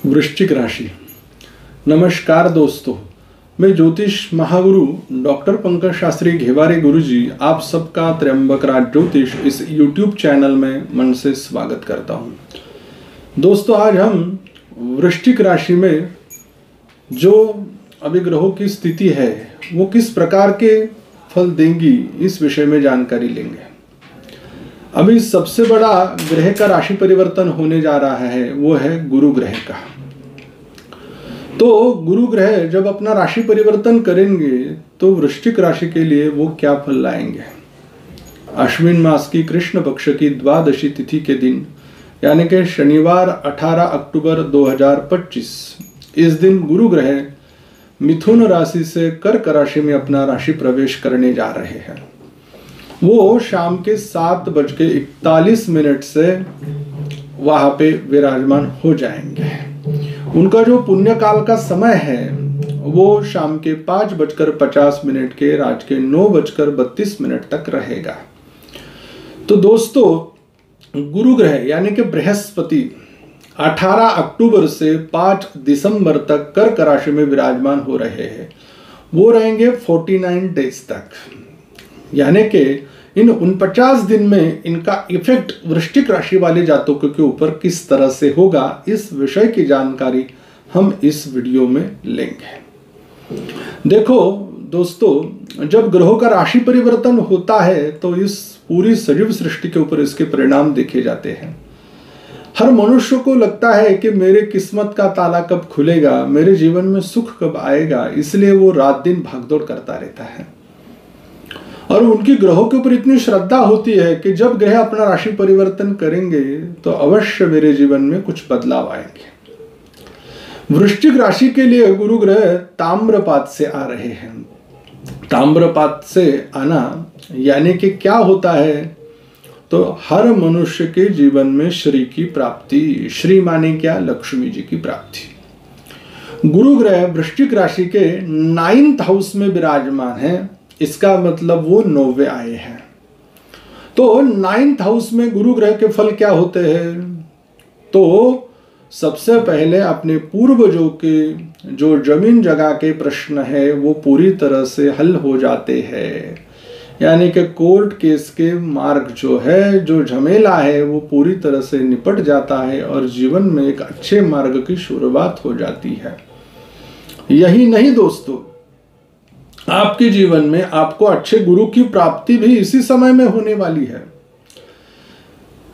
वृश्चिक राशि। नमस्कार दोस्तों, मैं ज्योतिष महागुरु डॉक्टर पंकज शास्त्री घेवारे गुरुजी आप सबका त्र्यंबक राज ज्योतिष इस YouTube चैनल में मन से स्वागत करता हूं। दोस्तों, आज हम वृश्चिक राशि में जो अभी ग्रहों की स्थिति है वो किस प्रकार के फल देंगी इस विषय में जानकारी लेंगे। अभी सबसे बड़ा ग्रह का राशि परिवर्तन होने जा रहा है वो है गुरु ग्रह का। तो गुरु ग्रह जब अपना राशि परिवर्तन करेंगे तो वृश्चिक राशि के लिए वो क्या फल लाएंगे। अश्विन मास की कृष्ण पक्ष की द्वादशी तिथि के दिन यानी कि शनिवार 18 अक्टूबर 2025 इस दिन गुरु ग्रह मिथुन राशि से कर्क राशि में अपना राशि प्रवेश करने जा रहे हैं। वो शाम के 7:41 से वहां पे विराजमान हो जाएंगे। उनका जो पुण्य काल का समय है वो शाम के 5:50 के रात के 9:32 तक रहेगा। तो दोस्तों, गुरु ग्रह यानी कि बृहस्पति 18 अक्टूबर से 5 दिसंबर तक कर्क राशि में विराजमान हो रहे हैं। वो रहेंगे 49 डेज तक, यानी कि इन 49 दिन में इनका इफेक्ट वृश्चिक राशि वाले जातकों के ऊपर किस तरह से होगा, इस विषय की जानकारी हम इस वीडियो में लेंगे। देखो दोस्तों, जब ग्रहों का राशि परिवर्तन होता है तो इस पूरी सजीव सृष्टि के ऊपर इसके परिणाम देखे जाते हैं। हर मनुष्य को लगता है कि मेरे किस्मत का ताला कब खुलेगा, मेरे जीवन में सुख कब आएगा, इसलिए वो रात दिन भागदौड़ करता रहता है। और उनकी ग्रहों के ऊपर इतनी श्रद्धा होती है कि जब ग्रह अपना राशि परिवर्तन करेंगे तो अवश्य मेरे जीवन में कुछ बदलाव आएंगे। वृश्चिक राशि के लिए गुरु ग्रह ताम्रपात से आ रहे हैं। ताम्रपात से आना यानी कि क्या होता है, तो हर मनुष्य के जीवन में श्री की प्राप्ति। श्री माने क्या? लक्ष्मी जी की प्राप्ति। गुरु ग्रह वृश्चिक राशि के 9th हाउस में विराजमान है, इसका मतलब वो 9वें आए हैं। तो 9th हाउस में गुरु ग्रह के फल क्या होते हैं? तो सबसे पहले अपने पूर्वजों के जो जमीन जगह के प्रश्न है वो पूरी तरह से हल हो जाते हैं, यानी कि कोर्ट केस के मार्ग जो है, जो झमेला है वो पूरी तरह से निपट जाता है और जीवन में एक अच्छे मार्ग की शुरुआत हो जाती है। यही नहीं दोस्तों, आपके जीवन में आपको अच्छे गुरु की प्राप्ति भी इसी समय में होने वाली है।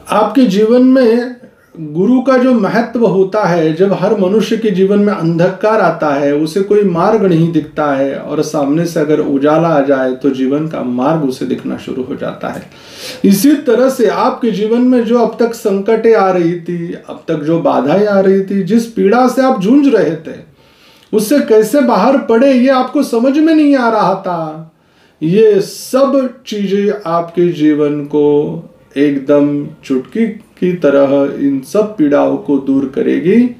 आपके जीवन में गुरु का जो महत्व होता है, जब हर मनुष्य के जीवन में अंधकार आता है, उसे कोई मार्ग नहीं दिखता है और सामने से अगर उजाला आ जाए तो जीवन का मार्ग उसे दिखना शुरू हो जाता है। इसी तरह से आपके जीवन में जो अब तक संकटें आ रही थी, अब तक जो बाधाएं आ रही थी, जिस पीड़ा से आप जूझ रहे थे, उससे कैसे बाहर पड़े ये आपको समझ में नहीं आ रहा था। ये सब चीजें आपके जीवन को एकदम चुटकी की तरह इन सब पीड़ाओं को दूर करेगी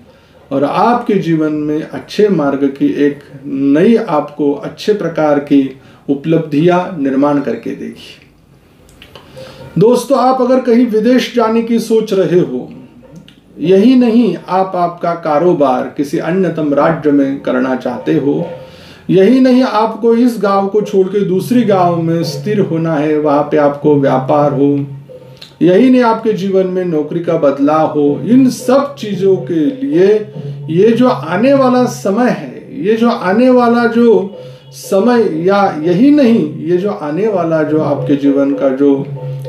और आपके जीवन में अच्छे मार्ग की एक नई आपको अच्छे प्रकार की उपलब्धियां निर्माण करके देगी। दोस्तों, आप अगर कहीं विदेश जाने की सोच रहे हो, यही नहीं आप आपका कारोबार किसी अन्यतम राज्य में करना चाहते हो, यही नहीं आपको इस गांव को छोड़ के दूसरी गांव में स्थिर होना है, वहां पे आपको व्यापार हो, यही नहीं आपके जीवन में नौकरी का बदलाव हो, इन सब चीजों के लिए ये जो आने वाला समय है, ये जो आने वाला जो समय, या यही नहीं ये जो आने वाला जो आपके जीवन का जो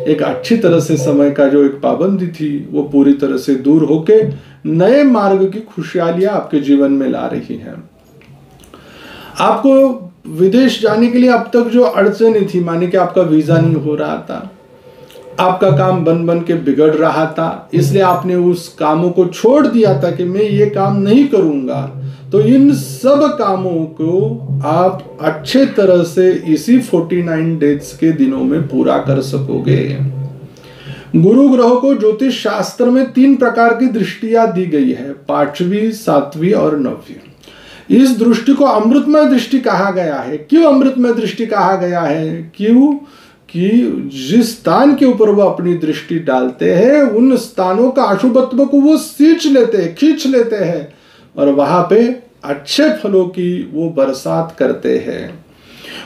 एक अच्छी तरह से समय का जो एक पाबंदी थी वो पूरी तरह से दूर होके नए मार्ग की खुशहालियां आपके जीवन में ला रही है। आपको विदेश जाने के लिए अब तक जो अड़चन थी, माने कि आपका वीजा नहीं हो रहा था, आपका काम बन बन के बिगड़ रहा था, इसलिए आपने उस कामों को छोड़ दिया था कि मैं ये काम नहीं करूंगा, तो इन सब कामों को आप अच्छे तरह से इसी 49 डेज के दिनों में पूरा कर सकोगे। गुरु ग्रहों को ज्योतिष शास्त्र में 3 प्रकार की दृष्टियां दी गई है, 5वीं, 7वीं और 9वीं। इस दृष्टि को अमृतमय दृष्टि कहा गया है। क्यों अमृतमय दृष्टि कहा गया है? क्यों कि जिस स्थान के ऊपर वो अपनी दृष्टि डालते हैं उन स्थानों का अशुभत्व को वो सींच लेते हैं, खींच लेते हैं और वहां पे अच्छे फलों की वो बरसात करते हैं।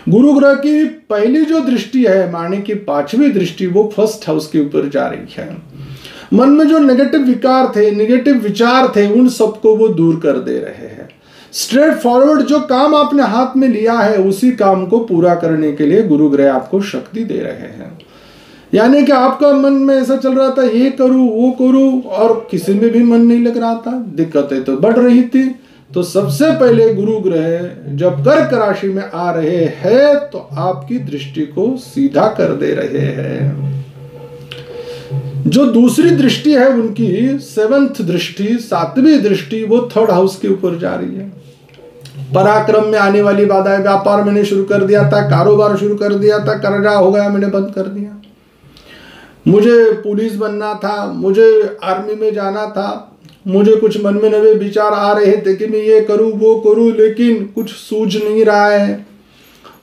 गुरु ग्रह की पहली जो दृष्टि है माने की 5वीं दृष्टि, वो फर्स्ट हाउस के ऊपर जा रही है। मन में जो नेगेटिव विकार थे, नेगेटिव विचार थे, उन सबको वो दूर कर दे रहे हैं। स्ट्रेट फॉरवर्ड जो काम आपने हाथ में लिया है उसी काम को पूरा करने के लिए गुरु ग्रह आपको शक्ति दे रहे हैं। यानी कि आपका मन में ऐसा चल रहा था ये करूं वो करूं और किसी में भी मन नहीं लग रहा था, दिक्कतें तो बढ़ रही थी। तो सबसे पहले गुरु ग्रह जब कर्क राशि में आ रहे हैं तो आपकी दृष्टि को सीधा कर दे रहे हैं। जो दूसरी दृष्टि है उनकी 7th दृष्टि, 7वीं दृष्टि, वो 3rd हाउस के ऊपर जा रही है। पराक्रम में आने वाली बाधाएं, व्यापार मैंने शुरू कर दिया था, कारोबार शुरू कर दिया था, कर्जा हो गया मैंने बंद कर दिया, मुझे पुलिस बनना था, मुझे आर्मी में जाना था, मुझे कुछ मन में नए विचार आ रहे थे कि मैं ये करूं वो करूं, लेकिन कुछ सूझ नहीं रहा है।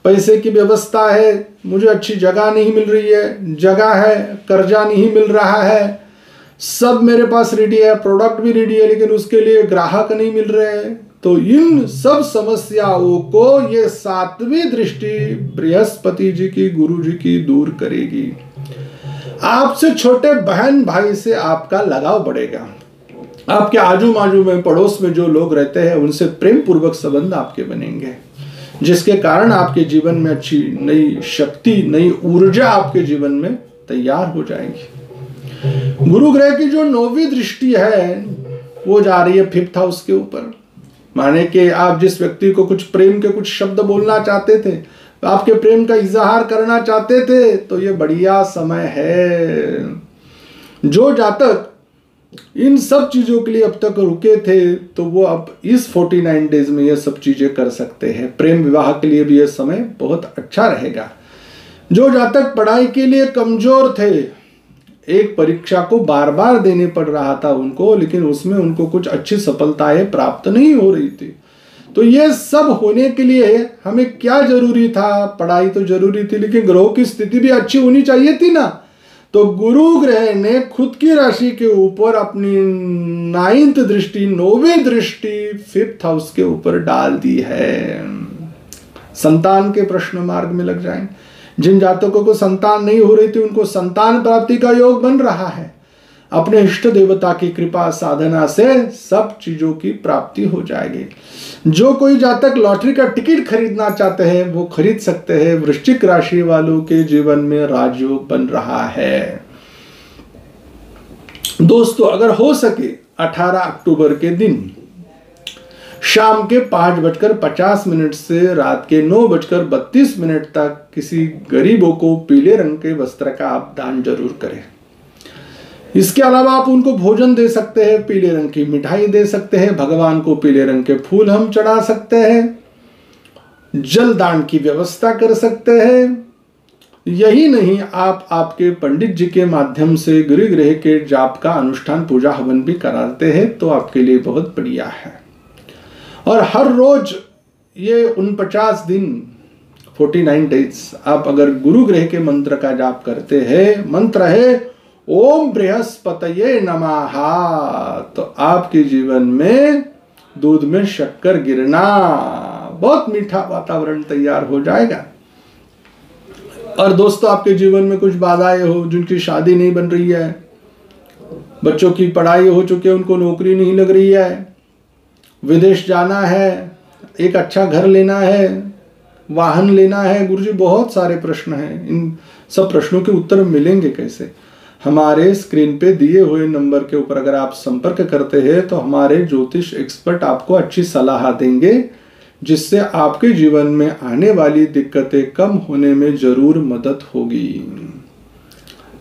पैसे की व्यवस्था है, मुझे अच्छी जगह नहीं मिल रही है, जगह है कर्जा नहीं मिल रहा है, सब मेरे पास रेडी है, प्रोडक्ट भी रेडी है, लेकिन उसके लिए ग्राहक नहीं मिल रहे हैं। तो इन सब समस्याओं को ये 7वीं दृष्टि बृहस्पति जी की, गुरु जी की दूर करेगी। आपसे छोटे बहन भाई से आपका लगाव बढ़ेगा। आपके आजू बाजू में, पड़ोस में जो लोग रहते हैं उनसे प्रेम पूर्वक संबंध आपके बनेंगे, जिसके कारण आपके जीवन में अच्छी नई शक्ति, नई ऊर्जा आपके जीवन में तैयार हो जाएगी। गुरु ग्रह की जो 9वीं दृष्टि है वो जा रही है 5th हाउस के ऊपर। माने कि आप जिस व्यक्ति को कुछ प्रेम के कुछ शब्द बोलना चाहते थे, आपके प्रेम का इजहार करना चाहते थे, तो ये बढ़िया समय है। जो जातक इन सब चीजों के लिए अब तक रुके थे तो वो अब इस 49 डेज में ये सब चीजें कर सकते हैं। प्रेम विवाह के लिए भी ये समय बहुत अच्छा रहेगा। जो जातक पढ़ाई के लिए कमजोर थे, एक परीक्षा को बार बार देने पड़ रहा था उनको, लेकिन उसमें उनको कुछ अच्छी सफलताएं प्राप्त नहीं हो रही थी, तो ये सब होने के लिए हमें क्या जरूरी था? पढ़ाई तो जरूरी थी, लेकिन ग्रहों की स्थिति भी अच्छी होनी चाहिए थी ना। तो गुरु ग्रह ने खुद की राशि के ऊपर अपनी 9th दृष्टि, 9वीं दृष्टि 5th हाउस के ऊपर डाल दी है। संतान के प्रश्न मार्ग में लग जाएं। जिन जातकों को संतान नहीं हो रही थी उनको संतान प्राप्ति का योग बन रहा है। अपने इष्ट देवता की कृपा साधना से सब चीजों की प्राप्ति हो जाएगी। जो कोई जातक लॉटरी का टिकट खरीदना चाहते हैं वो खरीद सकते हैं। वृश्चिक राशि वालों के जीवन में राजयोग बन रहा है। दोस्तों, अगर हो सके 18 अक्टूबर के दिन शाम के 5:50 से रात के 9:32 तक किसी गरीबों को पीले रंग के वस्त्र का आप दान जरूर करें। इसके अलावा आप उनको भोजन दे सकते हैं, पीले रंग की मिठाई दे सकते हैं, भगवान को पीले रंग के फूल हम चढ़ा सकते हैं, जल दान की व्यवस्था कर सकते हैं। यही नहीं, आप आपके पंडित जी के माध्यम से गुरु ग्रह के जाप का अनुष्ठान, पूजा हवन भी कराते हैं तो आपके लिए बहुत बढ़िया है। और हर रोज ये 49 दिन 49 डेज आप अगर गुरु ग्रह के मंत्र का जाप करते हैं, मंत्र है ओम बृहस्पतये नमः, तो आपके जीवन में दूध में शक्कर गिरना, बहुत मीठा वातावरण तैयार हो जाएगा। और दोस्तों, आपके जीवन में कुछ बाधाएं हो, जिनकी शादी नहीं बन रही है, बच्चों की पढ़ाई हो चुकी है, उनको नौकरी नहीं लग रही है, विदेश जाना है, एक अच्छा घर लेना है, वाहन लेना है, गुरुजी बहुत सारे प्रश्न हैं। इन सब प्रश्नों के उत्तर मिलेंगे कैसे? हमारे स्क्रीन पे दिए हुए नंबर के ऊपर अगर आप संपर्क करते हैं तो हमारे ज्योतिष एक्सपर्ट आपको अच्छी सलाह देंगे, जिससे आपके जीवन में आने वाली दिक्कतें कम होने में जरूर मदद होगी।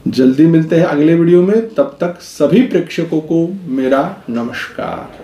जल्दी मिलते हैं अगले वीडियो में, तब तक सभी प्रेक्षकों को मेरा नमस्कार।